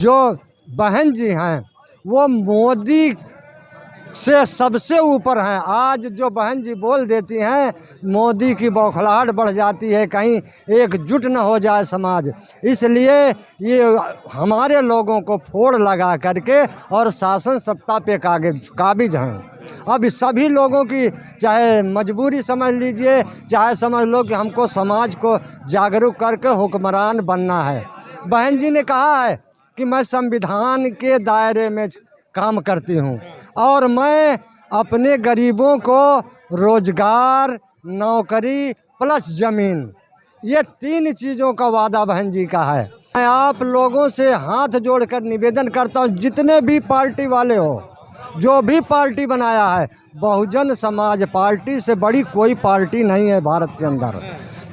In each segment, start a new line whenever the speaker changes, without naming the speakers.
जो बहन जी हैं वो मोदी से सबसे ऊपर हैं। आज जो बहन जी बोल देती हैं मोदी की बौखलाहट बढ़ जाती है, कहीं एकजुट न हो जाए समाज। इसलिए ये हमारे लोगों को फोड़ लगा करके और शासन सत्ता पे काबिज हैं। अब सभी लोगों की चाहे मजबूरी समझ लीजिए, चाहे समझ लो कि हमको समाज को जागरूक करके हुक्मरान बनना है। बहन जी ने कहा है कि मैं संविधान के दायरे में काम करती हूँ और मैं अपने गरीबों को रोजगार, नौकरी प्लस ज़मीन, ये 3 चीज़ों का वादा बहन जी का है। मैं आप लोगों से हाथ जोड़कर निवेदन करता हूँ, जितने भी पार्टी वाले हो, जो भी पार्टी बनाया है, बहुजन समाज पार्टी से बड़ी कोई पार्टी नहीं है भारत के अंदर।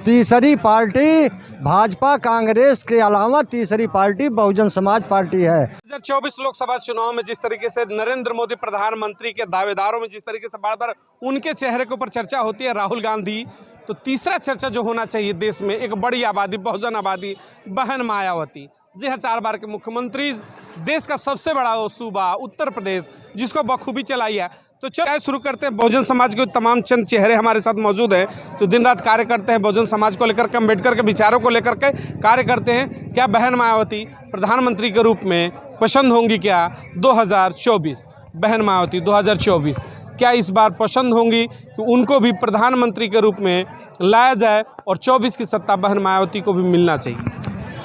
तीसरी पार्टी भाजपा कांग्रेस के अलावा तीसरी पार्टी बहुजन समाज पार्टी है।
2024 लोकसभा चुनाव में जिस तरीके से नरेंद्र मोदी प्रधानमंत्री के दावेदारों में जिस तरीके से बार बार उनके चेहरे के ऊपर चर्चा होती है, राहुल गांधी, तो तीसरा चर्चा जो होना चाहिए देश में, एक बड़ी आबादी, बहुजन आबादी, बहन मायावती। जी हाँ, 4 बार के मुख्यमंत्री, देश का सबसे बड़ा सूबा उत्तर प्रदेश, जिसको बखूबी चलाई है। तो चलिए शुरू करते हैं। बहुजन समाज के तमाम चंद चेहरे हमारे साथ मौजूद हैं, तो दिन रात कार्य करते हैं बहुजन समाज को लेकर के, अम्बेडकर के विचारों को लेकर के कार्य करते हैं। क्या बहन मायावती प्रधानमंत्री के रूप में पसंद होंगी क्या 2024? बहन मायावती 2024 क्या इस बार पसंद होंगी कि उनको भी प्रधानमंत्री के रूप में लाया जाए और 24 की सत्ता बहन मायावती को भी मिलना चाहिए?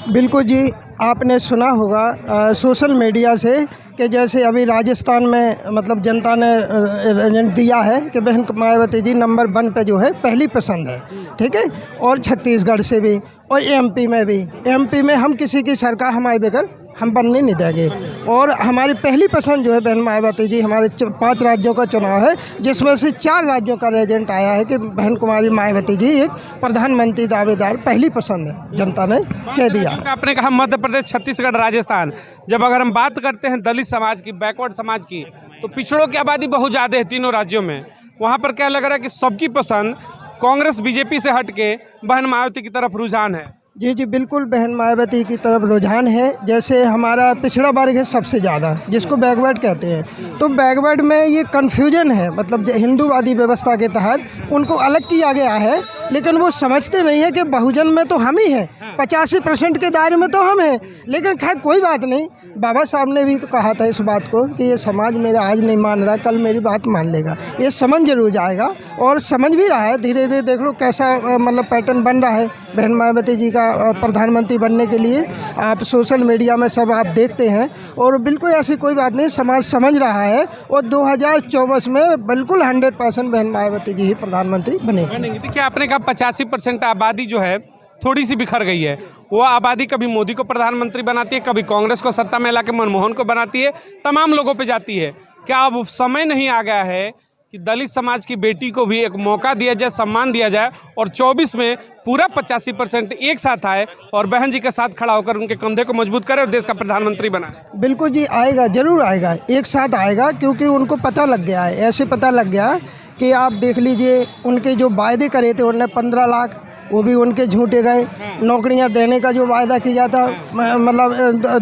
बिल्कुल जी, आपने सुना होगा सोशल मीडिया से कि जैसे अभी राजस्थान में मतलब जनता ने रिजल्ट दिया है कि बहन मायावती जी नंबर 1 पे जो है पहली पसंद है, ठीक है। और छत्तीसगढ़ से भी और एमपी में भी, एमपी में हम किसी की सरकार हमारे बगैर हम बनने नहीं देंगे। और हमारी पहली पसंद जो है बहन मायावती जी। हमारे 5 राज्यों का चुनाव है, जिसमें से 4 राज्यों का रिजल्ट आया है कि बहन कुमारी मायावती जी एक प्रधानमंत्री दावेदार पहली पसंद है, जनता ने कह दिया।
आपने कहा मध्य प्रदेश, छत्तीसगढ़, राजस्थान। जब अगर हम बात करते हैं दलित समाज की, बैकवर्ड समाज की, तो पिछड़ों की आबादी बहुत ज़्यादा है तीनों राज्यों में। वहाँ पर क्या लग रहा है कि सबकी पसंद कांग्रेस बीजेपी से हट के बहन मायावती की तरफ रुझान है?
जी जी, बिल्कुल बहन मायावती की तरफ रुझान है। जैसे हमारा पिछड़ा वर्ग है सबसे ज़्यादा, जिसको बैकवर्ड कहते हैं, तो बैकवर्ड में ये कन्फ्यूजन है। मतलब हिंदूवादी व्यवस्था के तहत उनको अलग किया गया है, लेकिन वो समझते नहीं है कि बहुजन में तो हम ही हैं, 85% के दायरे में तो हम हैं। लेकिन खैर कोई बात नहीं, बाबा साहब ने भी तो कहा था इस बात को कि ये समाज मेरा आज नहीं मान रहा, कल मेरी बात मान लेगा। ये समझ जरूर जाएगा और समझ भी रहा है। धीरे धीरे देख लो कैसा मतलब पैटर्न बन रहा है बहन मायावती जी का प्रधानमंत्री बनने के लिए। आप सोशल मीडिया में सब आप देखते हैं, और बिल्कुल ऐसी कोई बात नहीं, समाज समझ रहा है। और 2024 में बिल्कुल 100% बहन मायावती जी ही प्रधानमंत्री बनेंगे।
देखिए, आपने कहा 85% आबादी जो है थोड़ी सी बिखर गई है। वो आबादी कभी मोदी को प्रधानमंत्री बनाती है, कभी कांग्रेस को सत्ता में ला के मनमोहन को बनाती है, तमाम लोगों पे जाती है। क्या अब समय नहीं आ गया है कि दलित समाज की बेटी को भी एक मौका दिया जाए, सम्मान दिया जाए, और 24 में पूरा 85% एक साथ आए और बहन जी के साथ खड़ा होकर उनके कंधे को मजबूत करे और देश का प्रधानमंत्री बनाए?
बिल्कुल जी, आएगा, जरूर आएगा, एक साथ आएगा। क्योंकि उनको पता लग गया है, ऐसे पता लग गया कि आप देख लीजिए उनके जो वायदे करे थे, उन्होंने 15 लाख वो भी उनके झूठे गए। नौकरियां देने का जो वायदा किया था, मतलब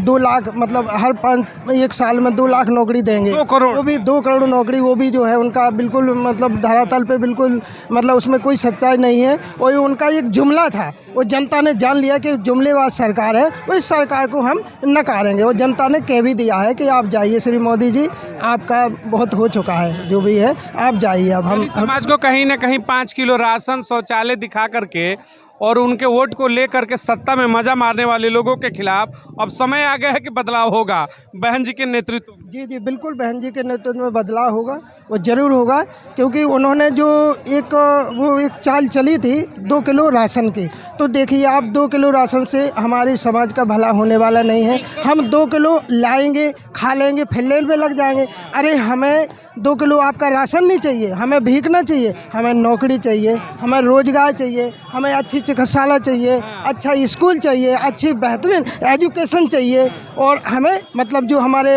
2 लाख, मतलब हर 1 साल में 2 लाख नौकरी देंगे,
2 करोड़,
वो भी 2 करोड़ नौकरी, वो भी जो है उनका बिल्कुल मतलब धरातल पे बिल्कुल मतलब उसमें कोई सच्चाई नहीं है। और उनका एक जुमला था, वो जनता ने जान लिया कि जुमलेबाज सरकार है, वो इस सरकार को हम नकारेंगे। और जनता ने कह भी दिया है कि आप जाइए श्री मोदी जी, आपका बहुत हो चुका है, जो भी है आप जाइए। अब हम
समाज को कहीं ना कहीं 5 किलो राशन, शौचालय दिखा करके और उनके वोट को लेकर के सत्ता में मजा मारने वाले लोगों के खिलाफ अब समय आ गया है कि बदलाव होगा बहन जी के नेतृत्व में।
जी जी, बिल्कुल बहन जी के नेतृत्व में बदलाव होगा, वो ज़रूर होगा। क्योंकि उन्होंने जो एक चाल चली थी 2 किलो राशन की, तो देखिए आप 2 किलो राशन से हमारे समाज का भला होने वाला नहीं है। हम 2 किलो लाएंगे, खा लेंगे, फिर लेन पे लग जाएंगे। अरे हमें 2 किलो आपका राशन नहीं चाहिए, हमें भीख ना चाहिए, हमें नौकरी चाहिए, हमें रोजगार चाहिए, हमें अच्छी चिकित्सालय चाहिए, अच्छा स्कूल चाहिए, अच्छी बेहतरीन एजुकेशन चाहिए। और हमें मतलब जो हमारे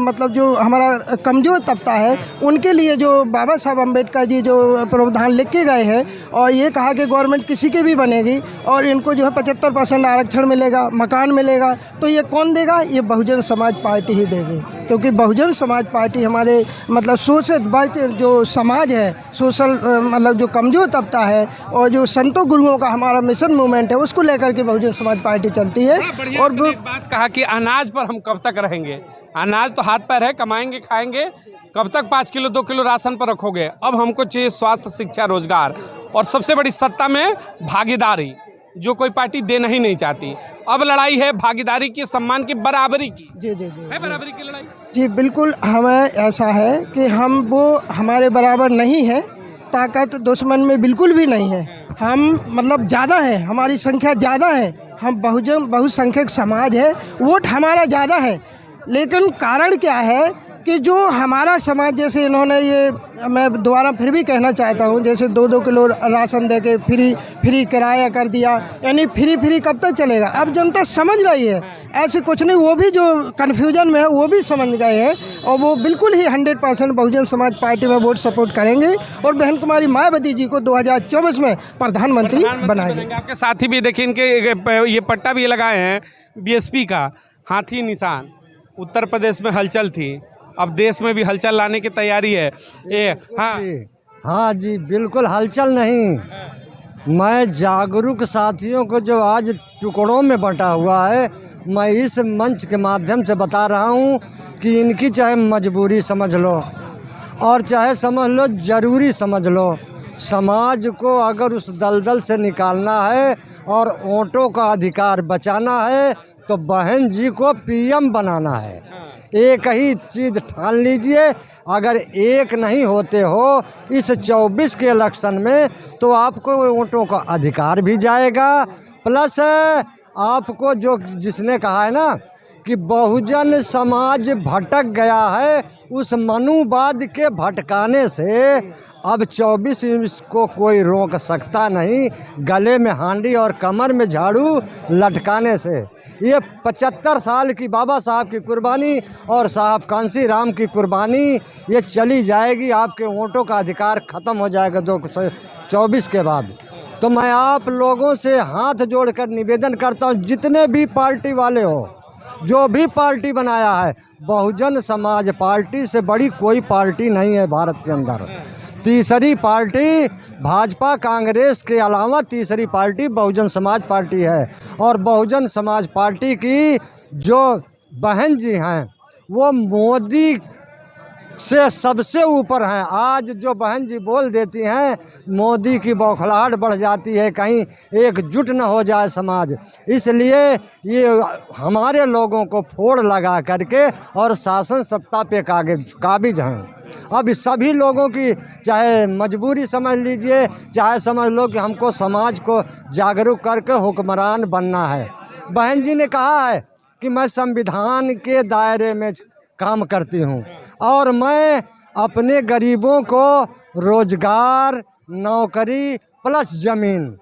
मतलब जो हमारा कमज़ोर तबका है उनके लिए जो बाबा साहब अम्बेडकर जी जो प्रावधान लिख के गए हैं, और ये कहा कि गवर्नमेंट किसी की भी बनेगी और इनको जो है 75% आरक्षण मिलेगा, मकान मिलेगा, तो ये कौन देगा? ये बहुजन समाज पार्टी ही देगी। क्योंकि बहुजन समाज पार्टी हमारे मतलब शोषित वर्ग जो समाज है, सोशल मतलब जो कमज़ोर तबका है, और जो संतों गुरुओं का हमारा मिशन मूवमेंट है, उसको लेकर के बहुजन समाज पार्टी चलती है।
और एक बात कहा कि अनाज पर हम कब तक रहेंगे? अनाज तो हाथ पैर है, कमाएंगे खाएंगे, कब तक 5 किलो 2 किलो राशन पर रखोगे? अब हमको चाहिए स्वास्थ्य, शिक्षा, रोजगार, और सबसे बड़ी सत्ता में भागीदारी, जो कोई पार्टी देना ही नहीं चाहती। अब लड़ाई है भागीदारी की, सम्मान की, बराबरी की।
जी जी जी
है बराबरी की लड़ाई?
जी बिल्कुल। हमें ऐसा है कि हम वो हमारे बराबर नहीं है, ताकत दुश्मन में बिल्कुल भी नहीं है। हम मतलब ज़्यादा है, हमारी संख्या ज़्यादा है, हम बहुसंख्यक समाज है, वोट हमारा ज़्यादा है। लेकिन कारण क्या है कि जो हमारा समाज, जैसे इन्होंने ये, मैं दोबारा फिर भी कहना चाहता हूँ, जैसे 2-2 किलो राशन दे के फ्री किराया कर दिया, यानी फ्री कब तक चलेगा? अब जनता समझ रही है, ऐसे कुछ नहीं। वो भी जो कन्फ्यूजन में है वो भी समझ गए हैं, और वो बिल्कुल ही 100% बहुजन समाज पार्टी में वोट सपोर्ट करेंगे, और बहन कुमारी मायावती जी को 2024 में प्रधानमंत्री बनाएंगे।
आपके साथी भी देखिए, इनके ये पट्टा भी लगाए हैं बीएसपी का, हाथी निशान। उत्तर प्रदेश में हलचल थी, अब देश में भी हलचल लाने की तैयारी है।
हाँ जी, बिल्कुल हलचल नहीं। मैं जागरूक साथियों को जो आज टुकड़ों में बंटा हुआ है, मैं इस मंच के माध्यम से बता रहा हूँ कि इनकी चाहे मजबूरी समझ लो और चाहे समझ लो ज़रूरी समझ लो, समाज को अगर उस दलदल से निकालना है और वोटों का अधिकार बचाना है तो बहन जी को पीएम बनाना है। एक ही चीज़ ठान लीजिए, अगर एक नहीं होते हो इस 24 के इलेक्शन में तो आपको वोटों का अधिकार भी जाएगा, प्लस आपको जो जिसने कहा है ना कि बहुजन समाज भटक गया है, उस मनुवाद के भटकाने से अब 24 को कोई रोक सकता नहीं। गले में हांडी और कमर में झाड़ू लटकाने से ये 75 साल की बाबा साहब की कुर्बानी और साहब कांसी राम की कुर्बानी ये चली जाएगी। आपके वोटों का अधिकार ख़त्म हो जाएगा 2024 के बाद। तो मैं आप लोगों से हाथ जोड़कर निवेदन करता हूँ, जितने भी पार्टी वाले हो, जो भी पार्टी बनाया है, बहुजन समाज पार्टी से बड़ी कोई पार्टी नहीं है भारत के अंदर। तीसरी पार्टी भाजपा कांग्रेस के अलावा तीसरी पार्टी बहुजन समाज पार्टी है। और बहुजन समाज पार्टी की जो बहन जी हैं वो मोदी से सबसे ऊपर हैं। आज जो बहन जी बोल देती हैं, मोदी की बौखलाहट बढ़ जाती है, कहीं एकजुट न हो जाए समाज। इसलिए ये हमारे लोगों को फोड़ लगा करके और शासन सत्ता पे काबिज हैं। अब सभी लोगों की चाहे मजबूरी समझ लीजिए, चाहे समझ लो कि हमको समाज को जागरूक करके हुक्मरान बनना है। बहन जी ने कहा है कि मैं संविधान के दायरे में काम करती हूँ और मैं अपने गरीबों को रोजगार, नौकरी प्लस ज़मीन,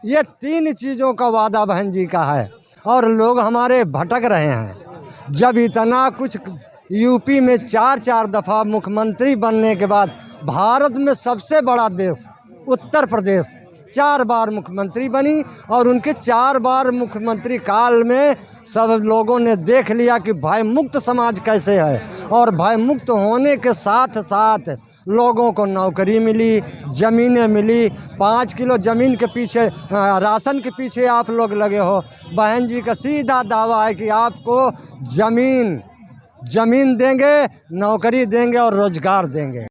ये 3 चीज़ों का वादा बहन जी का है। और लोग हमारे भटक रहे हैं। जब इतना कुछ यूपी में 4 दफ़ा मुख्यमंत्री बनने के बाद, भारत में सबसे बड़ा देश उत्तर प्रदेश 4 बार मुख्यमंत्री बनी, और उनके 4 बार मुख्यमंत्री काल में सब लोगों ने देख लिया कि भय मुक्त समाज कैसे है। और भय मुक्त होने के साथ साथ लोगों को नौकरी मिली, ज़मीनें मिली। 5 किलो ज़मीन के पीछे, राशन के पीछे आप लोग लगे हो। बहन जी का सीधा दावा है कि आपको ज़मीन देंगे, नौकरी देंगे और रोज़गार देंगे।